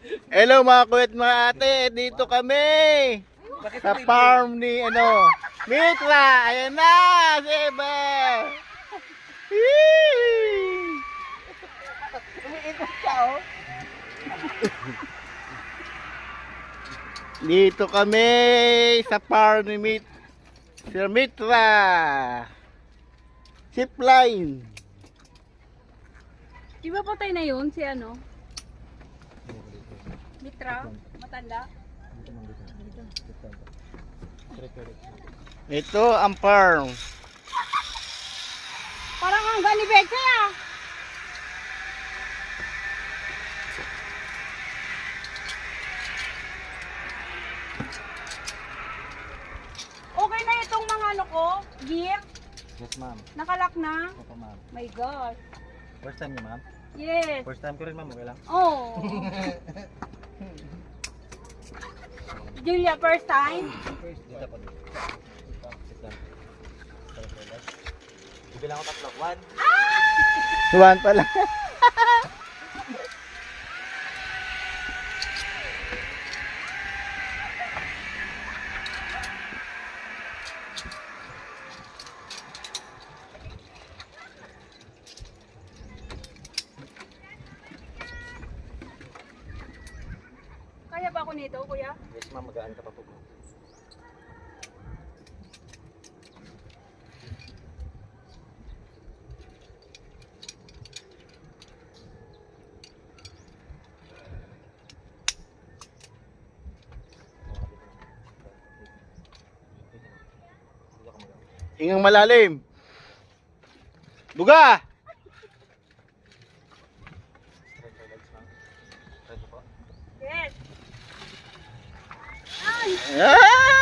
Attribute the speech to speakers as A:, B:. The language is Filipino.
A: Hello mga kuya at mga ate, dito kami sa farm ni Mitra. Ayan na, si Eva. Dito kami sa farm ni Sir Mitra. Zipline.
B: Di ba patay na yun si Mitra? Matanda?
A: Ito ang farm.
B: Parang hanggang ni Betse ah. Okay na itong mga gear?
C: Yes, ma'am.
B: Nakalak na?
C: Opo, ma'am.
B: My God.
C: First time niyo, ma'am?
B: Yes.
C: First time ko rin, ma'am. Okay lang?
B: Oh. Julia, first time?
C: Dito po. Sit down. Bibilang ko tatlo. 1.
A: Tuwan pala.
B: Kaya ba ako nito, kuya?
C: Yes, ma'am. Magaan ka pa po, ma'am.
A: Ingang malalim. Buga!
B: Yes. Ay!
A: Ah!